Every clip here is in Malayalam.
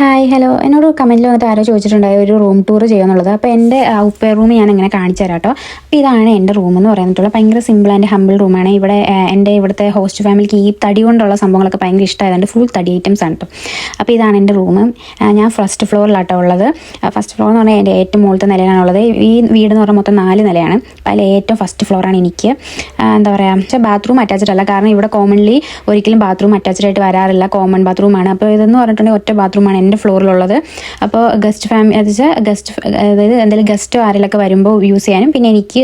ഹായ് ഹലോ എന്നോട് കമൻറ്റിൽ വന്നിട്ട് ആരോ ചോദിച്ചിട്ടുണ്ടായി ഒരു റൂം ടൂർ ചെയ്യുമെന്നുള്ളത്. അപ്പോൾ എൻ്റെ ഉപ്പ റൂം ഞാൻ എങ്ങനെ കാണിച്ചു തരാം കേട്ടോ. അപ്പോൾ ഇതാണ് എൻ്റെ റൂം എന്ന് പറയുന്നിട്ടുള്ളത്. ഭയങ്കര സിമ്പിൾ ആൻഡ് ഹമ്പിൾ റൂമാണ്. ഇവിടെ എൻ്റെ ഇവിടുത്തെ ഹോസ്റ്റ് ഫാമിലിക്ക് ഈ തടി കൊണ്ടുള്ള സംഭവങ്ങളൊക്കെ ഭയങ്കര ഇഷ്ടമായതുകൊണ്ട് ഫുൾ തടി ഐറ്റംസ് ആണ് കേട്ടോ. അപ്പോൾ ഇതാണ് എൻ്റെ റൂം. ഞാൻ ഫസ്റ്റ് ഫ്ലോറിലാട്ടോ ഉള്ളത്. ഫസ്റ്റ് ഫ്ലോർ എന്ന് പറഞ്ഞാൽ എൻ്റെ ഏറ്റവും മുകളിലത്തെ നിലയിലാണുള്ളത്. ഈ വീട് എന്ന് പറഞ്ഞാൽ മൊത്തം 4 നിലയാണ്. അപ്പോൾ അതിൽ ഏറ്റവും ഫസ്റ്റ് ഫ്ലോറാണ് എനിക്ക്. എന്താ പറയുക, പക്ഷേ ബാത്റൂം അറ്റാച്ച്ഡ് അല്ല. കാരണം ഇവിടെ കോമൺലി ഒരിക്കലും ബാത്റൂം അറ്റാച്ച്ഡ് ആയിട്ട് വരാറില്ല. കോമൺ ബാത്റൂമാണ്. അപ്പോൾ ഇതെന്ന് പറഞ്ഞിട്ടുണ്ടെങ്കിൽ ഒറ്റ ബാത്റൂമാണ് എൻ്റെ ഫ്ലോറിലുള്ളത്. അപ്പോൾ ഗസ്റ്റ് ഫാമിലി അതായത് എന്തെങ്കിലും ഗസ്റ്റോ ആരെങ്കിലൊക്കെ വരുമ്പോൾ യൂസ് ചെയ്യാനും പിന്നെ എനിക്ക്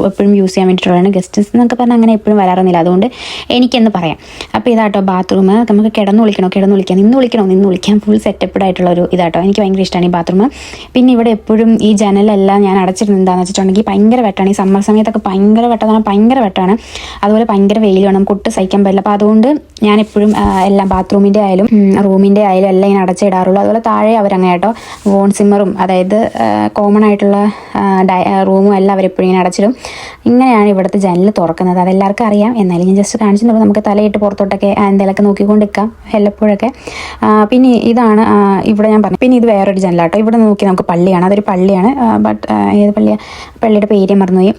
എപ്പോഴും യൂസ് ചെയ്യാൻ വേണ്ടിയിട്ടുള്ളതാണ്. ഗസ്റ്റ്സ് എന്നൊക്കെ പറഞ്ഞാൽ അങ്ങനെ എപ്പോഴും വരാറൊന്നുമില്ല, അതുകൊണ്ട് എനിക്കെന്ന് പറയാം. അപ്പോൾ ഇതാട്ടോ ബാത്റൂം. നമുക്ക് കിടന്ന് വിളിക്കാം, നിന്ന് വിളിക്കാം, ഫുൾ സെറ്റപ്പ്ഡ് ആയിട്ടുള്ള ഒരു ഇതാട്ടോ. എനിക്ക് ഭയങ്കര ഇഷ്ടമാണ് ഈ ബാത്റൂം. പിന്നെ ഇവിടെ എപ്പോഴും ഈ ജനലെല്ലാം ഞാൻ അടച്ചിരുന്നത് എന്താണെന്ന് വെച്ചിട്ടുണ്ടെങ്കിൽ ഭയങ്കര വെട്ടാണ്. ഈ സമ്മർ സമയത്തൊക്കെ ഭയങ്കര വെട്ടാണ്, ഭയങ്കര വെട്ടാണ്. അതുപോലെ ഭയങ്കര വെയിൽ വേണം, നമുക്ക് ഒട്ടും സഹിക്കാൻ പറ്റില്ല. അപ്പോൾ അതുകൊണ്ട് ഞാൻ എപ്പോഴും എല്ലാം ബാത്റൂമിൻ്റെ ആയാലും റൂമിൻ്റെ ആയാലും എല്ലാം ഇങ്ങനെ അടച്ചിടാറുള്ളൂ. അതുപോലെ താഴെ അവരങ്ങനെ കേട്ടോ വോൺ സിമ്മറും അതായത് കോമൺ ആയിട്ടുള്ള റൂമും എല്ലാം അവരെപ്പോഴും ഇങ്ങനെ അടച്ചിടും. ഇങ്ങനെയാണ് ഇവിടുത്തെ ജനൽ തുറക്കുന്നത്. അതെല്ലാവർക്കും അറിയാം, എന്നാലും ഞാൻ ജസ്റ്റ് കാണിച്ചിട്ടുള്ളൂ. നമുക്ക് തലയിട്ട് പുറത്തോട്ടൊക്കെ എന്തെങ്കിലുമൊക്കെ നോക്കിക്കൊണ്ട് നിൽക്കാം വല്ലപ്പോഴൊക്കെ. പിന്നെ ഇതാണ് ഇവിടെ ഞാൻ പറഞ്ഞു. പിന്നെ ഇത് വേറൊരു ജനലാട്ടോ. ഇവിടെ നോക്കി നമുക്ക് പള്ളിയാണ്, അതൊരു പള്ളിയാണ്. ബട്ട് ഏത് പള്ളിയാണ്, പള്ളിയുടെ പേര് മറന്നുപോയി.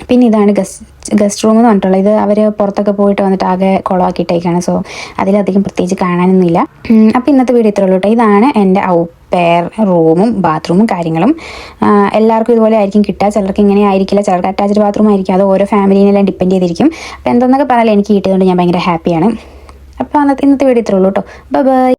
പിന്നെ ഇതാണ് ഗസ്റ്റ് റൂം എന്ന് പറഞ്ഞിട്ടുള്ളത്. ഇത് അവർ പുറത്തൊക്കെ പോയിട്ട് വന്നിട്ട് ആകെ കുളമാക്കിയിട്ടേക്കാണ്. സോ അതിലധികം പ്രത്യേകിച്ച് കാണാനൊന്നുമില്ല. അപ്പോൾ ഇന്നത്തെ വീഡിയോ ഇത്രയുള്ളൂ കേട്ടോ. ഇതാണ് എൻ്റെ പെയർ റൂമും ബാത്റൂമും കാര്യങ്ങളും. എല്ലാവർക്കും ഇതുപോലെ ആയിരിക്കും കിട്ടുക. ചിലർക്ക് ഇങ്ങനെ ആയിരിക്കില്ല, ചിലർക്ക് അറ്റാച്ച്ഡ് ബാത്റൂം ആയിരിക്കും. അത് ഓരോ ഫാമിലിനെല്ലാം ഡിപ്പെൻഡ് ചെയ്തിരിക്കും. അപ്പോൾ എന്തെന്നൊക്കെ പറഞ്ഞാൽ എനിക്ക് കിട്ടിയതുകൊണ്ട് ഞാൻ ഭയങ്കര ഹാപ്പിയാണ്. അപ്പോൾ ഇന്നത്തെ വീഡിയോ ഇത്രയുള്ളൂ കേട്ടോ. ബൈ.